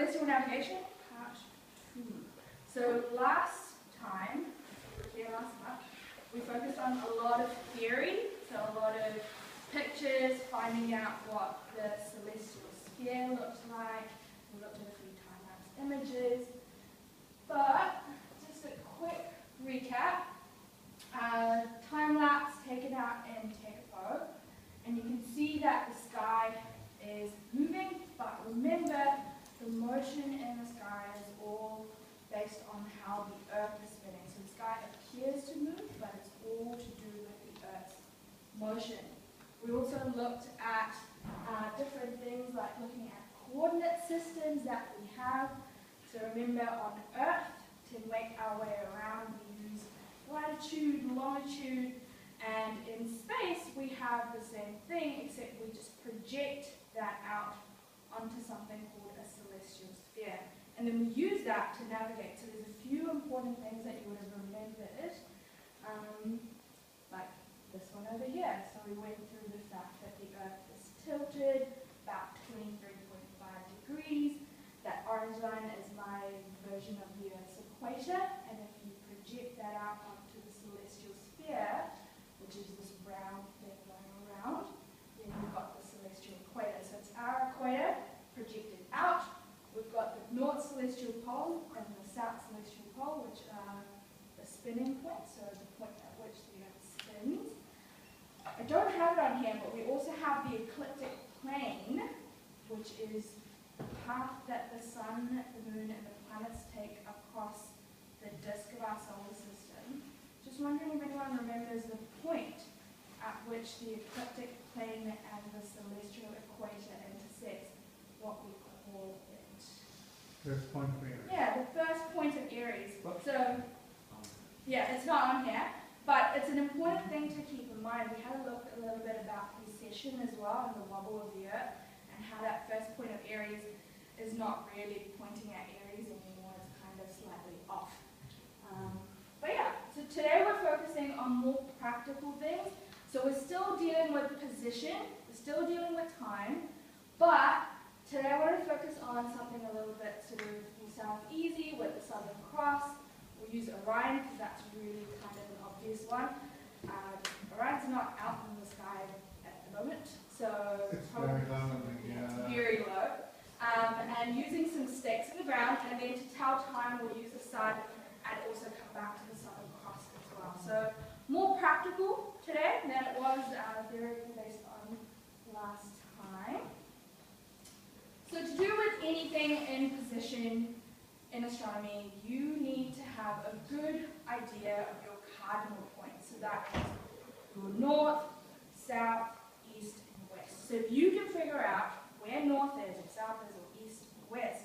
Celestial Navigation, Part 2. So last month, we focused on a lot of theory, so a lot of pictures, finding out what the celestial sphere looks like. We looked at a few time-lapse images, but just a quick recap. Time-lapse taken out in Tekapo, and you can see that the sky is moving, but remember, the motion in the sky is all based on how the Earth is spinning. So the sky appears to move, but it's all to do with the Earth's motion. We also looked at different things like looking at coordinate systems that we have. So remember, on Earth, to make our way around, we use latitude, longitude, and in space we have the same thing, except we just project that out onto something called a celestial sphere. And then we use that to navigate. So there's a few important things that you would have remembered, like this one over here. So we went through the fact that the Earth is tilted about 23.5 degrees. That orange line is my version of the Earth's equator, and if you project that out onto the celestial sphere, which is this brown thing going around, then you've got the celestial equator. So it's our equator projected out. We've got the north celestial pole and the south celestial pole, which are the spinning points, so the point at which the Earth spins. I don't have it on here, but we also have the ecliptic plane, which is the path that the sun, the moon, and the planets take across the disk of our solar system. Just wondering if anyone remembers the point at which the ecliptic plane and the celestial equator intersect, what we call it. First point of Aries. Yeah, the first point of Aries. What? So, yeah, it's not on here, but it's an important thing to keep in mind. We had a look a little bit about precession as well, and the wobble of the Earth, and how that first point of Aries is not really pointing at Aries anymore. It's kind of slightly off. But yeah, so today we're focusing on more practical things. So we're still dealing with position, we're still dealing with time, but today I want to focus on something a little bit sort of will sound easy with the Southern Cross. We'll use Orion because that's really kind of an obvious one. Orion's not out in the sky at the moment, so it's very low. It's very low. And using some stakes in the ground, and then to tell time we'll use the sun and also come back to the Southern Cross as well. So more practical today than it was theory based on last time. So to do with anything in position in astronomy, you need to have a good idea of your cardinal points. So that is your north, south, east, and west. So if you can figure out where north is, or south is, or east, or west,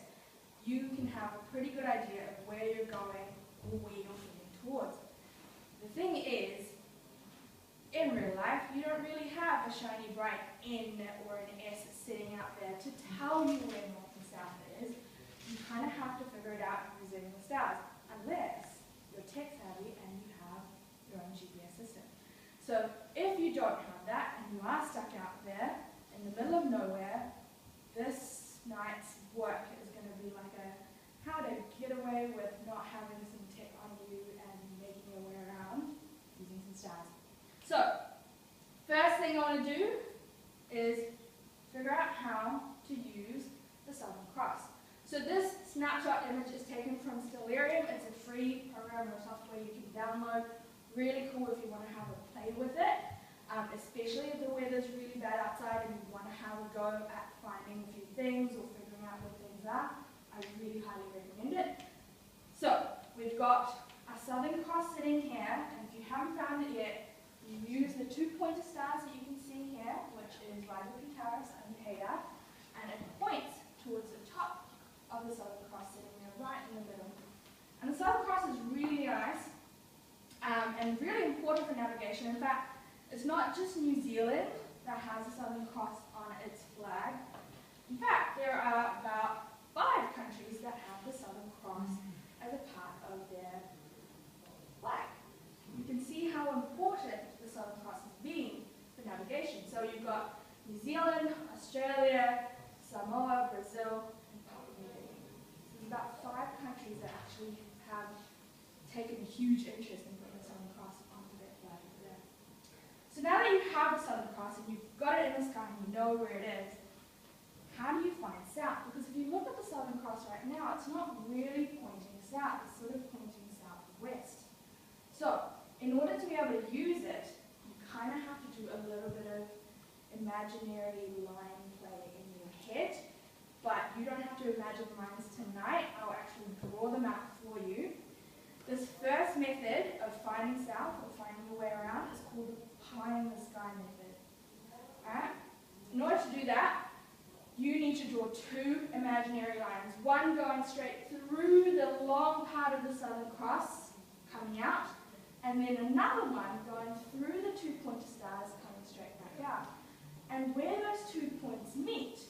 you can have a pretty good idea of where you're going or where you're heading towards. The thing is, in real life, you don't really have a shiny bright N or an S sitting out there to tell you where north and south is. You kind of have to figure it out using the stars, unless you're tech savvy and you have your own GPS system. So if you don't have that and you are stuck out there in the middle of nowhere, this night's work is going to be like a how to get away with not having some tech on you and making your way around using some stars. So, first thing I want to do is figure out how to use the Southern Cross. So this snapshot image is taken from Stellarium. It's a free program or software you can download. Really cool if you want to have a play with it, especially if the weather's really bad outside and you want to have a go at finding a few things or figuring out where things are. I really highly recommend it. So, we've got our Southern Cross sitting here, and if you haven't found it yet, you use the two pointer stars that you can see here, which is Rival Pentaurus and Haida, and it points towards the top of the Southern Cross sitting there right in the middle. And the Southern Cross is really nice and really important for navigation. In fact, it's not just New Zealand that has the Southern Cross on its flag. In fact, there are about 5 countries that have the Southern Cross as a part of their flag. You can see how important the Southern Cross has been for navigation. So you've got New Zealand, Australia, Samoa, Brazil, and Papua New Guinea. that actually have taken a huge interest in putting the Southern Cross onto that flag over there. So now that you have the Southern Cross and you've got it in the sky and you know where it is, how do you find south? Because if you look at the Southern Cross right now, it's not really pointing south, it's sort of pointing southwest. So, in order to be able to use it, you kind of have to do a little bit of imaginary line play in your head, but you don't have to imagine lines tonight. I'll actually draw them out for you. This first method of finding south, or finding your way around, is called the pie in the sky method. Alright? In order to do that, you need to draw two imaginary lines, one going straight through the long part of the Southern Cross, coming out, and then another one going through the two pointer stars, coming straight back out. And where those 2 points meet,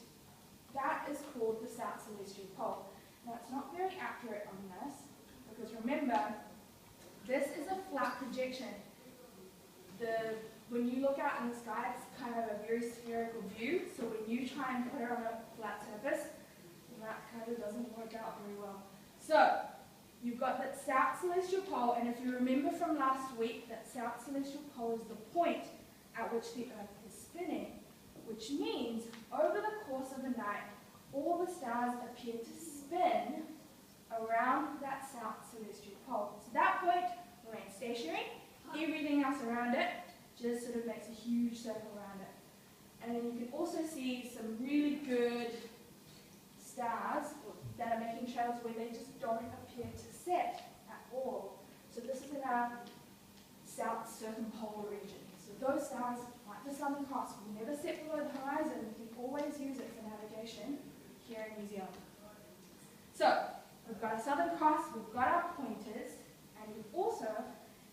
that is called the South Celestial Pole. Now, it's not very accurate on this, because remember, this is a flat projection. When you look out in the sky, it's kind of a very spherical view, so when you try and put it on a flat surface, that kind of doesn't work out very well. So, you've got that South Celestial Pole, and if you remember from last week, that South Celestial Pole is the point at which the Earth is spinning, which means over the course of the night, all the stars appear to spin around that South Celestial Pole. So that point remains stationary, everything else around it just sort of makes a huge circle around it. And then you can also see some really good stars that are making trails where they just don't appear to set at all. So this is in our South Circumpolar region. So those stars, like the Southern Cross, will never set below the horizon. We can always use it for navigation here in New Zealand. So we've got our Southern Cross, we've got our pointers, and we've also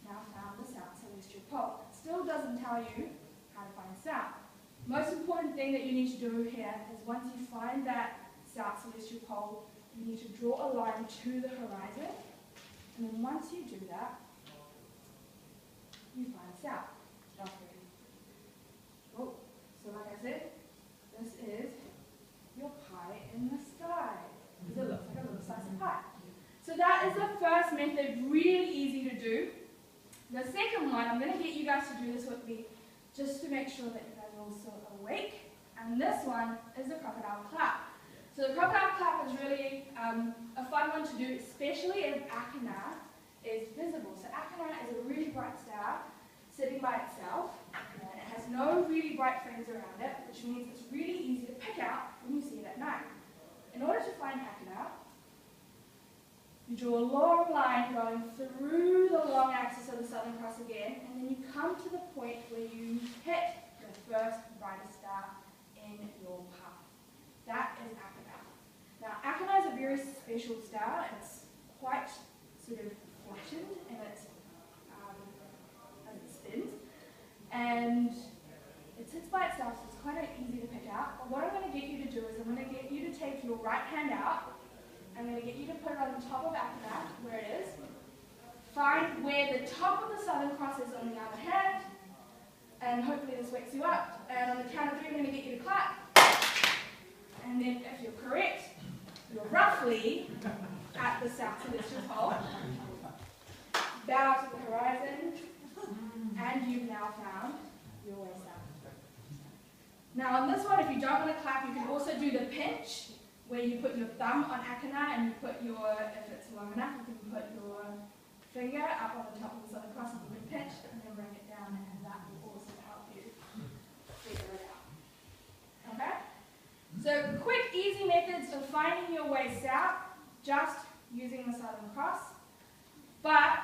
now found the South Celestial Pole. It still doesn't tell you how to find south. Most important thing that you need to do here is once you find that South Celestial Pole, you need to draw a line to the horizon, and then once you do that, you find south. Oh, so like I said, this is your pie in the sky, because it looks like a little slice of pie. So that is the first method, really easy to do. The second one, I'm going to get you guys to do this with me, just to make sure that you guys are also awake. And this one is the crocodile clap. So the crocodile clap is really a fun one to do, especially if Achernar is visible. So Achernar is a really bright star sitting by itself. And it has no really bright friends around it, which means it's really easy to pick out when you see it at night. In order to find Achernar, you draw a long line going through the long axis of the Southern Cross again, and then you come to the point where you hit the first brightest star in your path. That is Achernar. Now, Achernar is a very special star. It's quite sort of flattened in its, as it spins, and it sits by itself, so it's quite easy to pick out. But what I'm going to get you to do is I'm going to get you to take your right hand out. I'm going to get you to put it on the top of Achernar, where it is. Find where the top of the Southern Cross is on the other hand, and hopefully this wakes you up. And on the count of 3, I'm going to get you to clap. And then if you're correct, you're roughly at the South Celestial Pole. Bow to the horizon, and you've now found your way south. Now on this one, if you don't want to clap, you can also do the pinch, where you put your thumb on Achernar and you put your, if it's long enough, you can put your finger up on the top of the Southern Cross and you can pinch and then bring it down, and that will also help you figure it out. Okay? So quick, easy methods of finding your way south, just using the Southern Cross. But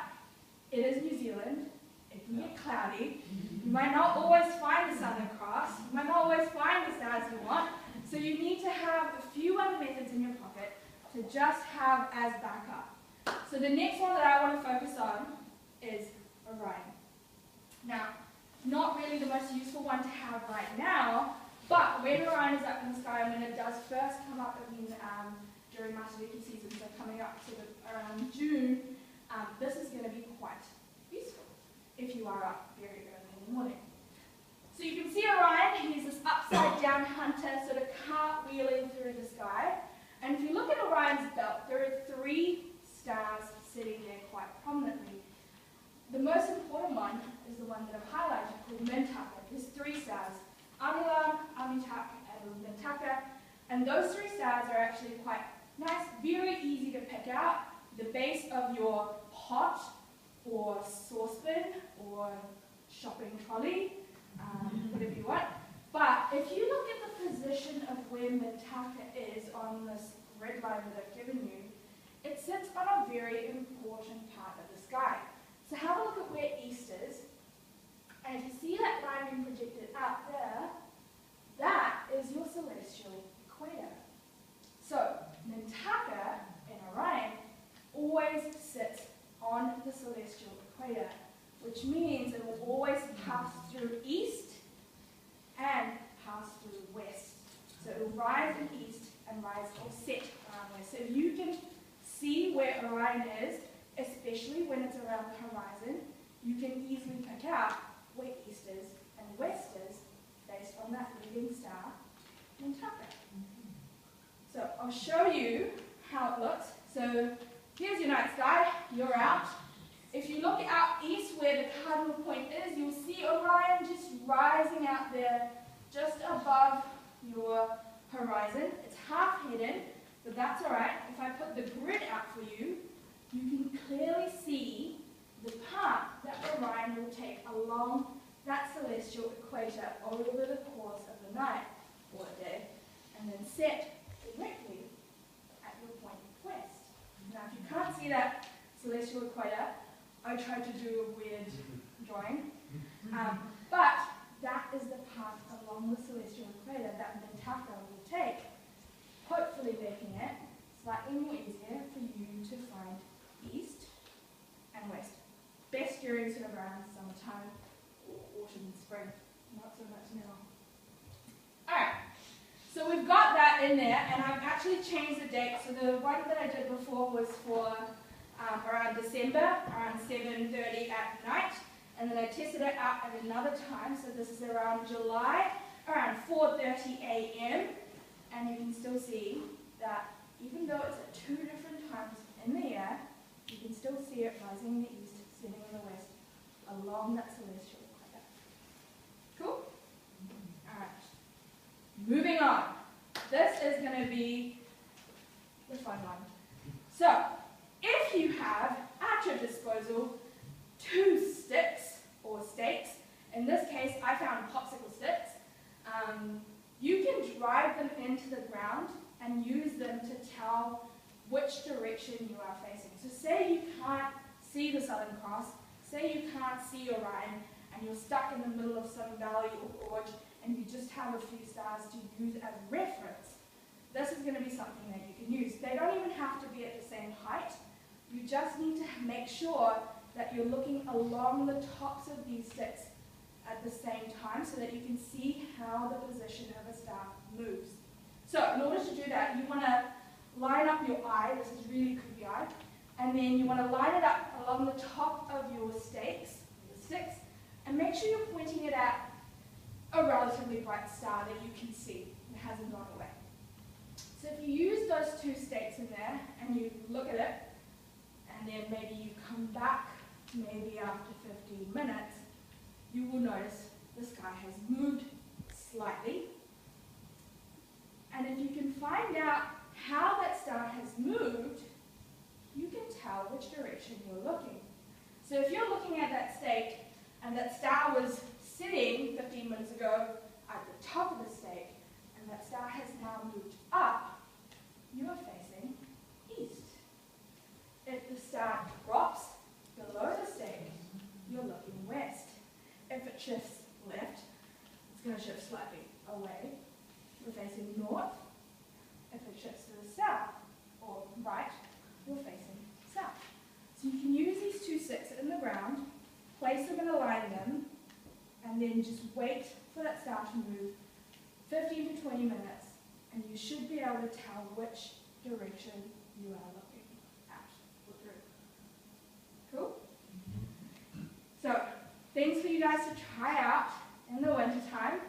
it is New Zealand. It can get cloudy. You might not always find the Southern Cross. You might not always find the stars you want. So you need to have a few other methods in your pocket to just have as backup. So the next one that I want to focus on is Orion. Now, not really the most useful one to have right now, but when Orion is up in the sky and when it does first come up during Mintaka season, so coming up to around June, this is going to be quite useful if you are up very early in the morning. So you can see Orion, he's this upside down hunter sort of cartwheeling through the sky. And if you look at Orion's belt, there are 3 stars the most important one is the one that I've highlighted called Mintaka. There's 3 stars, Orion, and Mintaka, and those 3 stars are actually quite nice, very easy to pick out. The base of your pot or saucepan or shopping trolley, whatever you want. But if you look at the position of where Mintaka is on this red line that I've given you, it sits on a very important part of the sky. So have a look at where east is, and if you see that line being projected out there, that is your celestial equator. So Mintaka in Orion always sits on the celestial equator, which means it will always pass through east and pass through west. So it will rise in east and rise or set around west. So if you can see where Orion is, especially when it's around the horizon, you can easily pick out where east is and west is based on that leading star, Mintaka. So I'll show you how it looks. So here's your night sky, you're out. If you look out east where the cardinal point is, you'll see Orion just rising out there just above your horizon. It's half hidden, but that's alright. If I put the grid out for you, you can clearly see the path that Orion will take along that celestial equator over the course of the night or day, and then set directly at your point west. Now, if you can't see that celestial equator, I tried to do a weird drawing, but that is the path along the celestial equator that Mintaka will take, hopefully making it slightly more easier for you to find east and west. Best during sort of around summertime, or autumn and spring, not so much now. Alright, so we've got that in there, and I've actually changed the date. So the one that I did before was for around December, around 7:30 at night, and then I tested it out at another time, so this is around July, around 4:30 a.m., and you can still see that even though it's at 2 different times in the year, you can still see it rising in the east, setting in the west, along that celestial equator. Cool? Alright. Moving on. This is going to be the fun one. So, if you have at your disposal 2 sticks or stakes, in this case I found popsicle sticks, you can drive them into the ground and use them to tell which direction you are facing. So say you can't see the Southern Cross, say you can't see Orion, and you're stuck in the middle of some valley or gorge, and you just have a few stars to use as reference. This is going to be something that you can use. They don't even have to be at the same height. You just need to make sure that you're looking along the tops of these sticks at the same time so that you can see how the position of a star moves. So in order to do that, you want to line up your eye. This is really creepy eye. And then you want to line it up along the top of your stakes, the sticks, and make sure you're pointing it at a relatively bright star that you can see and hasn't gone away. So if you use those 2 stakes in there and you look at it, and then maybe you come back maybe after 15 minutes, you will notice the sky has moved slightly. And if you can find out how that star has moved, you can tell which direction you're looking. So if you're looking at that stake and that star was sitting 15 minutes ago at the top of the stake, and that star has now moved up, you are facing east. If the star drops below the stake, you're looking west. If it shifts left, it's going to shift slightly away. You're facing north. If it shifts to the south or right, you're facing south. So you can use these 2 sticks in the ground, place them and align them, and then just wait for that star to move 15 to 20 minutes, and you should be able to tell which direction you are looking at or through. Cool? So, things for you guys to try out in the winter time.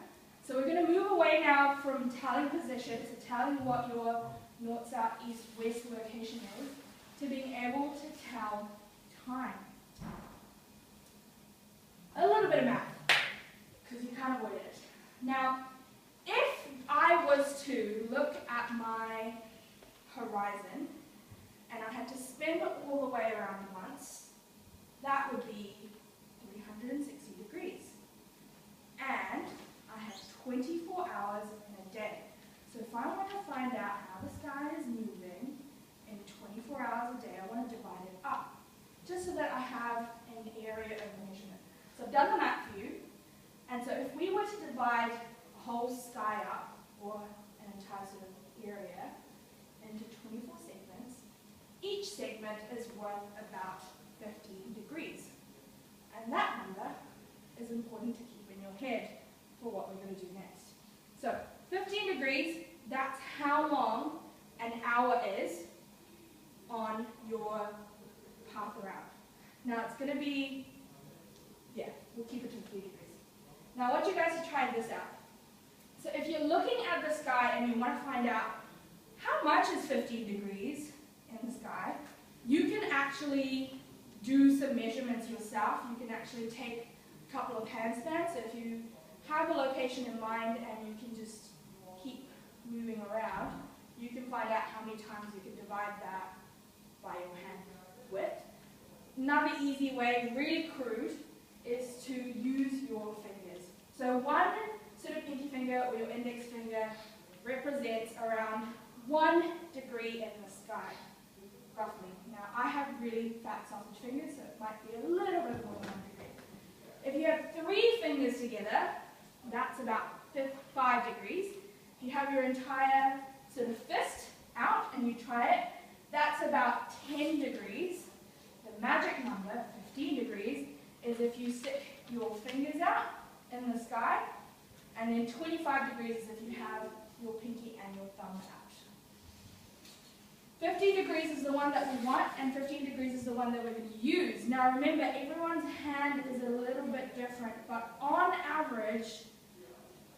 So we're going to move away now from telling position, so telling what your north, south, east, west location is, to being able to tell time. a little bit of math, because you can't avoid it. Now, if I was to look at my horizon, and I had to spin all the way around once, that would be 360 degrees. And I have 24 hours in a day. So if I want to find out how the sky is moving in 24 hours a day, I want to divide it up, just so that I have an area of measurement. So I've done the math for you. And so if we were to divide a whole sky up, or an entire sort of area, into 24 segments, each segment is worth about 15 degrees. And that number is important to keep in your head for what we're going to do next. So 15 degrees, that's how long an hour is on your path around. Now it's going to be, yeah, we'll keep it to 3 degrees. Now I want you guys to try this out. So if you're looking at the sky and you want to find out how much is 15 degrees in the sky, you can actually do some measurements yourself. You can actually take a couple of handstands. So if you have a location in mind and you can just keep moving around, you can find out how many times you can divide that by your hand width. Another easy way, really crude, is to use your fingers. So one sort of pinky finger or your index finger represents around 1 degree in the sky, roughly. Now I have really fat sausage fingers, so it might be a little bit more than 1 degree. If you have 3 fingers together, that's about 5 degrees. If you have your entire sort of fist out and you try it, that's about 10 degrees. The magic number, 15 degrees, is if you stick your fingers out in the sky, and then 25 degrees is if you have your pinky and your thumb out. 15 degrees is the one that we want, and 15 degrees is the one that we're going to use. Now remember, everyone's hand is a little bit different, but on average,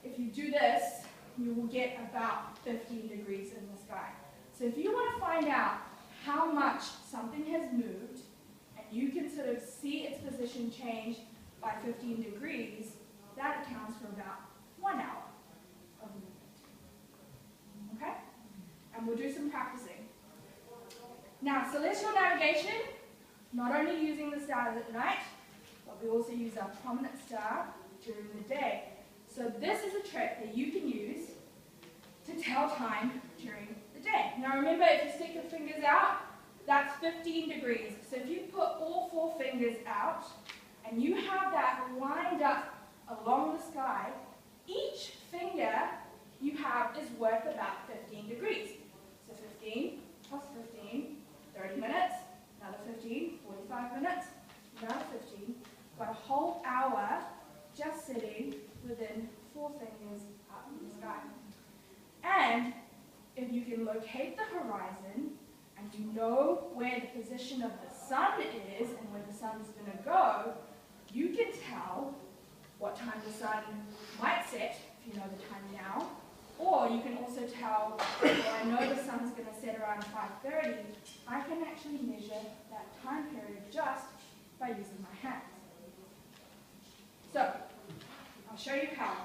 if you do this, you will get about 15 degrees in the sky. So if you want to find out how much something has moved, and you can sort of see its position change by 15 degrees, that accounts for about 1 hour of movement. Okay? And we'll do some practicing. Now, celestial navigation, not only using the stars at night, but we also use our prominent star during the day. So this is a trick that you can use to tell time during the day. Now remember, if you stick your fingers out, that's 15 degrees. So if you put all 4 fingers out, and you have that lined up along the sky, each finger you have is worth about 15 degrees. So 15 plus 15, 30 minutes, another 15, 45 minutes, another 15. Got a whole hour just sitting within 4 fingers up in the sky. And if you can locate the horizon, and you know where the position of the sun is and where the sun's going to go, you can tell what time the sun might set, if you know the time now, or you can also tell, well, I know the sun's going to set around 5:30, I can actually measure that time period just by using my hands. So, I'll show you how.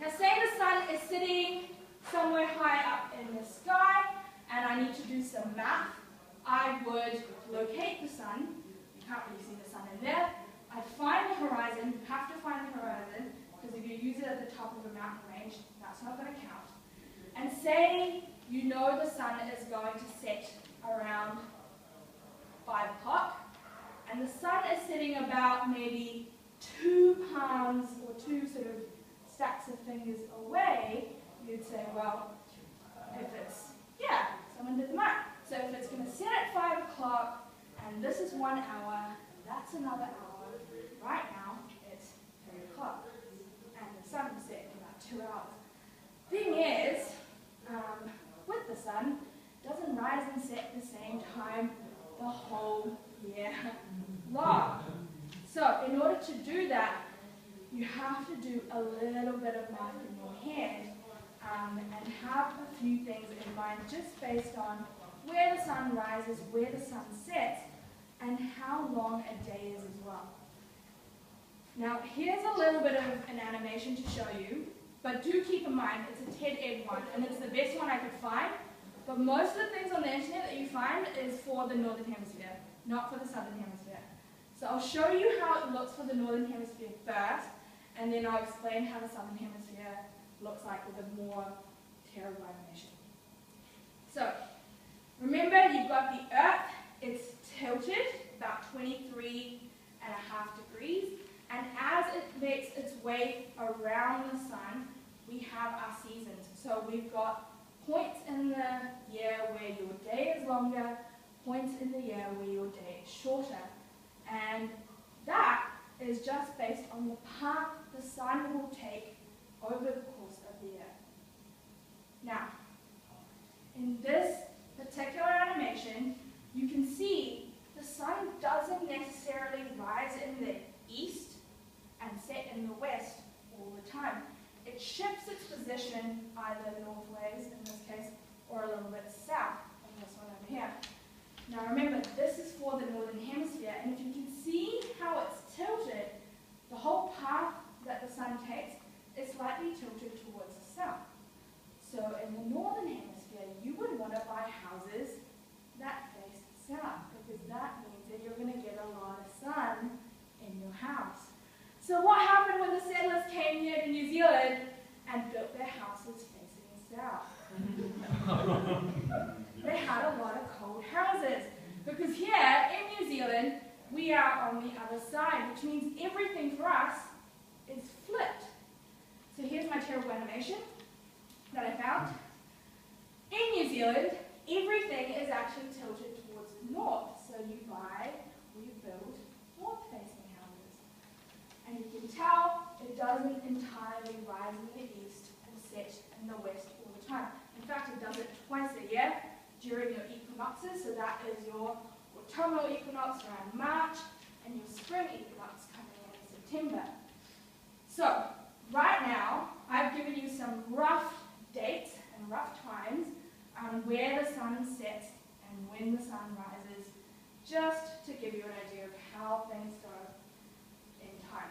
Now say the sun is sitting somewhere high up in the sky, and I need to do some math. I would locate the sun. You can't really see the sun in there. I'd find the horizon. You have to find the horizon, because if you use it at the top of a mountain range, that's not going to count. And say you know the sun is going to set around 5 o'clock, and the sun is sitting about maybe 2 palms or 2 sort of stacks of fingers away. You'd say, well, if it's, yeah, someone did the math. So if it's going to set at 5 o'clock, and this is 1 hour, that's another hour. Right now, it's 3 o'clock, and the sun will set in about 2 hours. Thing is, with the sun, it doesn't rise and set at the same time the whole year long. So in order to do that, you have to do a little bit of math in your head, and have a few things in mind just based on where the sun rises, where the sun sets, and how long a day is as well. Now, here's a little bit of an animation to show you, but do keep in mind it's a TED Ed one, and it's the best one I could find. But most of the things on the internet that you find is for the Northern Hemisphere, not for the Southern Hemisphere. So I'll show you how it looks for the Northern Hemisphere first, and then I'll explain how the Southern Hemisphere looks like with a more terrible animation. So, remember you've got the Earth, it's tilted about 23.5 degrees, and as it makes its way around the sun, we have our seasons. So we've got points in the year where your day is longer, points in the year where your day is shorter. And that is just based on the path the sun will take over the course of the year. Now, in this particular animation, you can see the sun doesn't necessarily rise in the east and set in the west all the time. It shifts its position either northways in this case or a little bit south in this one over here. Now remember, this is for the Northern Hemisphere, and if you can see how it's tilted, the whole path that the sun takes is slightly tilted towards the south. So in the Northern Hemisphere, you would want to buy houses that face south, because that means that you're going to get a lot of sun in your house. So what happened when the settlers came here to New Zealand and built their houses facing south? They had a lot of cold houses, because here in New Zealand, we are on the other side, which means everything for us is flipped. So here's my terrible animation that I found. In New Zealand, everything is actually tilted towards the north. So you buy or you build north-facing houses. And you can tell it doesn't entirely rise in the east and set in the west all the time. In fact, it does it twice a year during your equinoxes. So that is your autumnal equinox around March and your spring equinox coming in September. So right now, I've given you some rough dates and rough times on where the sun sets and when the sun rises, just to give you an idea of how things go in time.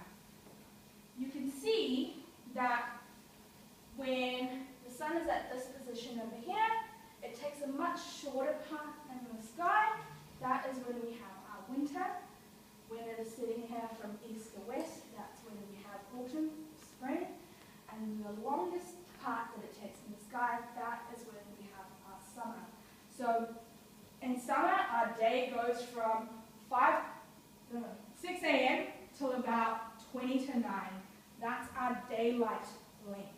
You can see that when the sun is at this position over here, it takes a much shorter path in the sky. That is when we have our winter. When it is sitting here from east to west, that's when we have autumn, spring. And the longest part that it takes in the sky, that is when we have our summer. So in summer, our day goes from 6 a.m. till about 20 to 9. That's our daylight length.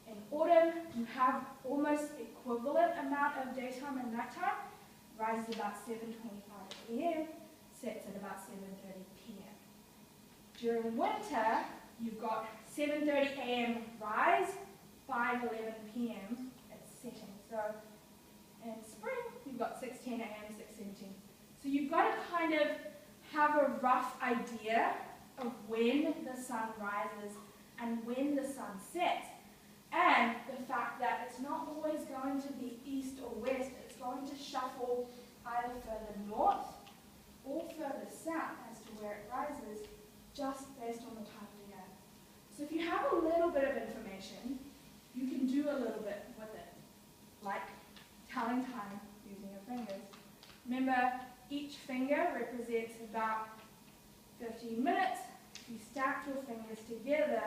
In autumn, you have almost equivalent amount of daytime and nighttime. Rises about 7:25 a.m., sets at about 7:30 p.m. During winter, you've got 7:30 a.m. rise, 5:11 p.m. it's setting. So in spring, you've got 6:10 a.m., 6:17. So you've got to kind of have a rough idea of when the sun rises and when the sun sets. And the fact that it's not always going to be east or west, it's going to shuffle either further north or further south as to where it rises, just based on the time of year. So if you have a little bit of information, you can do a little bit with it, like telling time using your fingers. Remember, each finger represents about 15 minutes. If you stack your fingers together,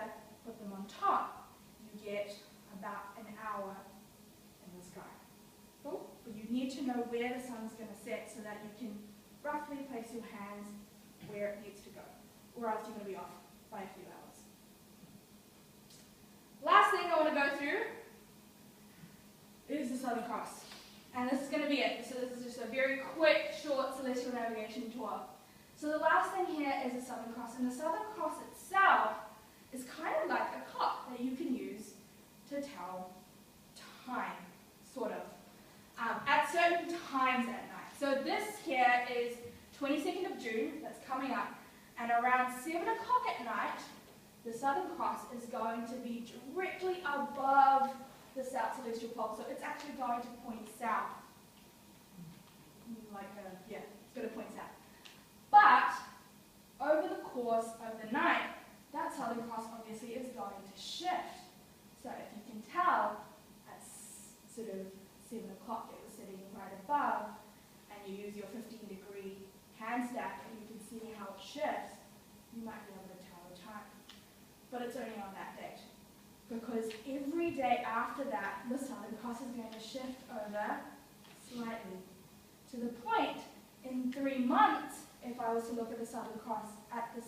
put them on top, you get about an hour in the sky. Cool? But you need to know where the sun's going to set so that you can roughly place your hands where it needs to go, or else you're going to be off by a few hours. Last thing I want to go through is the Southern Cross. And this is going to be it. So this is just a very quick, short celestial navigation tour. So the last thing here is the Southern Cross. And the Southern Cross itself is kind of like a clock that you can use to tell time, sort of, at certain times at night. So this here is 22nd of June, that's coming up, and around 7 o'clock at night, the Southern Cross is going to be directly above the South Celestial Pole, so it's actually going to point south. Yeah, it's going to point south. But over the course of the night, that Southern Cross obviously is going to shift. So if you can tell, at sort of 7 o'clock it was sitting right above, and you use your 15-degree hand stack and you can see how it shifts, you might be able to tell the time. But it's only on that date. Because every day after that, the Southern Cross is going to shift over slightly. To the point, in 3 months, if I was to look at the Southern Cross at the